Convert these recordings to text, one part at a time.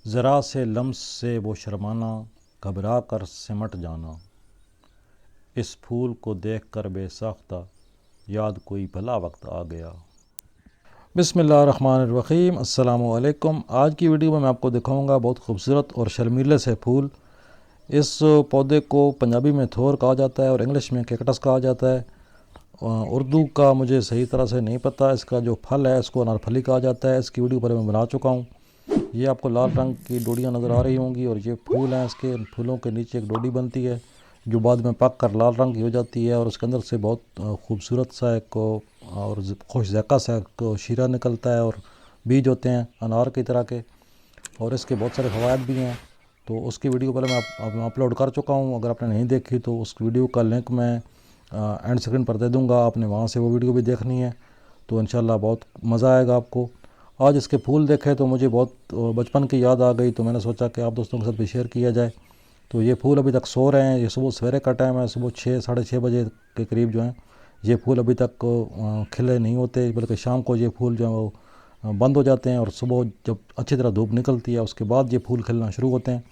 ज़रा से लम्स से वो शर्माना, घबरा कर सिमट जाना। इस फूल को देख कर बेसाख्ता, याद कोई भला वक्त आ गया। बिस्मिल्लाहिर्रहमानिर्रहीम, अस्सलामु अलैकुम। आज की वीडियो में मैं आपको दिखाऊंगा बहुत खूबसूरत और शर्मीले से फूल। इस पौधे को पंजाबी में थोर कहा जाता है और इंग्लिश में कैक्टस कहा जाता है। उर्दू का मुझे सही तरह से नहीं पता। इसका जो फल है इसको अनारफली कहा जाता है। इसकी वीडियो पर मैं बना चुका हूँ। ये आपको लाल रंग की डोडियाँ नज़र आ रही होंगी और ये फूल हैं। इसके फूलों के नीचे एक डोडी बनती है जो बाद में पक कर लाल रंग की हो जाती है और उसके अंदर से बहुत खूबसूरत सा एक और खुश ज़ायक़ा सा एक शीरा निकलता है और बीज होते हैं अनार की तरह के, और इसके बहुत सारे फ़वाद भी हैं। तो उसकी वीडियो पहले मैं अपलोड कर चुका हूँ। अगर आपने नहीं देखी तो उस वीडियो का लिंक मैं एंड स्क्रीन पर दे दूँगा, आपने वहाँ से वो वीडियो भी देखनी है तो इंशाल्लाह बहुत मज़ा आएगा आपको। आज इसके फूल देखे तो मुझे बहुत बचपन की याद आ गई, तो मैंने सोचा कि आप दोस्तों के साथ भी शेयर किया जाए। तो ये फूल अभी तक सो रहे हैं। ये सुबह सवेरे का टाइम है, सुबह 6 साढ़े 6 बजे के करीब जो हैं ये फूल अभी तक खिले नहीं होते, बल्कि शाम को ये फूल जो है वो बंद हो जाते हैं और सुबह जब अच्छी तरह धूप निकलती है उसके बाद ये फूल खिलना शुरू होते हैं।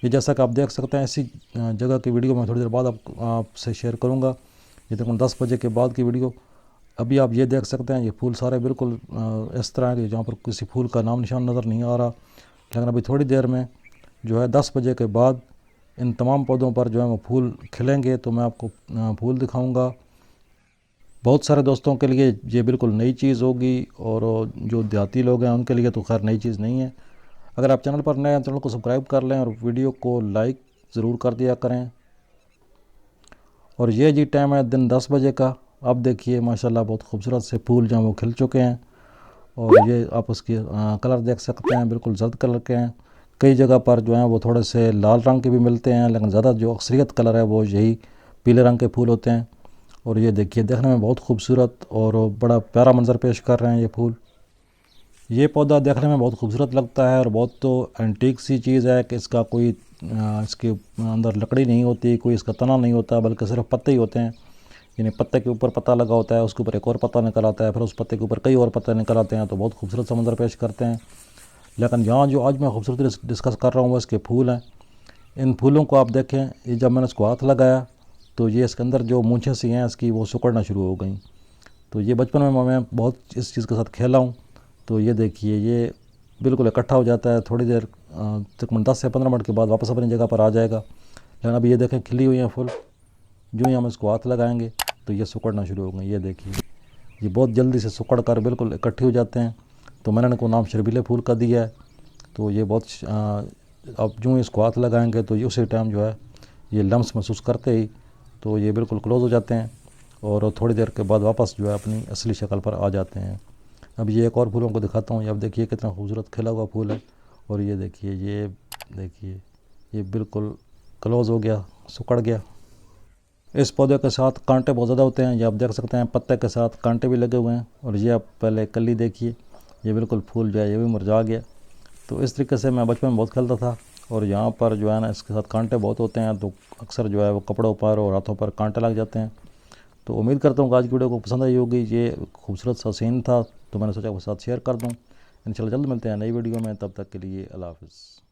ये जैसा कि आप देख सकते हैं इसी जगह की वीडियो मैं थोड़ी देर बाद आपसे शेयर करूँगा। ये तकरीबन 10 बजे के बाद की वीडियो। अभी आप ये देख सकते हैं ये फूल सारे बिल्कुल इस तरह के, जहाँ पर किसी फूल का नाम निशान नज़र नहीं आ रहा। लेकिन अभी थोड़ी देर में जो है 10 बजे के बाद इन तमाम पौधों पर जो है वो फूल खिलेंगे तो मैं आपको फूल दिखाऊंगा। बहुत सारे दोस्तों के लिए ये बिल्कुल नई चीज़ होगी और जो देहाती लोग हैं उनके लिए तो खैर नई चीज़ नहीं है। अगर आप चैनल पर नए हैं चैनल को सब्सक्राइब कर लें और वीडियो को लाइक ज़रूर कर दिया करें। और ये जी टाइम है दिन 10 बजे का। अब देखिए माशाल्लाह बहुत खूबसूरत से फूल जो हैं वो खिल चुके हैं और ये आप उसकी कलर देख सकते हैं, बिल्कुल जर्द कलर के हैं। कई जगह पर जो हैं वो थोड़े से लाल रंग के भी मिलते हैं, लेकिन ज़्यादा जो अक्सरियत कलर है वो यही पीले रंग के फूल होते हैं। और ये देखिए देखने में बहुत खूबसूरत और बड़ा प्यारा मंज़र पेश कर रहे हैं ये फूल। ये पौधा देखने में बहुत खूबसूरत लगता है और बहुत तो एंटीक सी चीज़ है कि इसका कोई इसके अंदर लकड़ी नहीं होती, कोई इसका तना नहीं होता, बल्कि सिर्फ पत्ते ही होते हैं। यानी पत्ते के ऊपर पत्ता लगा होता है, उसके ऊपर एक और पत्ता निकल आता है, फिर उस पत्ते के ऊपर कई और पत्ते निकल आते हैं, तो बहुत खूबसूरत सा मंज़र पेश करते हैं। लेकिन यहाँ जो आज मैं खूबसूरती डिस्कस कर रहा हूँ वो इसके फूल हैं। इन फूलों को आप देखें, ये जब मैंने इसको हाथ लगाया तो ये इसके अंदर जो मूंछें सी हैं इसकी वो सिकुड़ना शुरू हो गई। तो ये बचपन में मैं बहुत इस चीज़ के साथ खेला हूँ। तो ये देखिए ये बिल्कुल इकट्ठा हो जाता है, थोड़ी देर तकरीबन 10 से 15 मिनट के बाद वापस अपनी जगह पर आ जाएगा। लेकिन अभी ये देखें खिली हुई हैं फूल, जो ही हम इसको हाथ लगाएंगे तो ये सिकुड़ना शुरू हो गई। ये देखिए ये बहुत जल्दी से सिकुड़ कर बिल्कुल इकट्ठे हो जाते हैं। तो मैंने इनको नाम शर्मीले फूल का दिया है। तो ये बहुत अब जो इसको हाथ लगाएंगे तो ये उसी टाइम जो है ये लम्स महसूस करते ही तो ये बिल्कुल क्लोज़ हो जाते हैं और थोड़ी देर के बाद वापस जो है अपनी असली शक्ल पर आ जाते हैं। अब ये एक और फूलों को दिखाता हूँ। अब देखिए कितना खूबसूरत खिला हुआ फूल है और ये देखिए ये बिल्कुल क्लोज़ हो गया, सिकुड़ गया। इस पौधे के साथ कांटे बहुत ज़्यादा होते हैं, ये आप देख सकते हैं पत्ते के साथ कांटे भी लगे हुए हैं। और ये आप पहले कली देखिए, ये बिल्कुल फूल जो है ये भी मुरझा गया। तो इस तरीके से मैं बचपन में बहुत खेलता था। और यहाँ पर जो है ना इसके साथ कांटे बहुत होते हैं तो अक्सर जो है वो कपड़ों पर और हाथों पर कांटे लग जाते हैं। तो उम्मीद करता हूँ कि आज की वीडियो को पसंद आई होगी। ये खूबसूरत सा सीन था तो मैंने सोचा आपके साथ शेयर कर दूँ। इंशाल्लाह जल्द मिलते हैं नई वीडियो में, तब तक के लिए अल्लाह हाफ़िज़।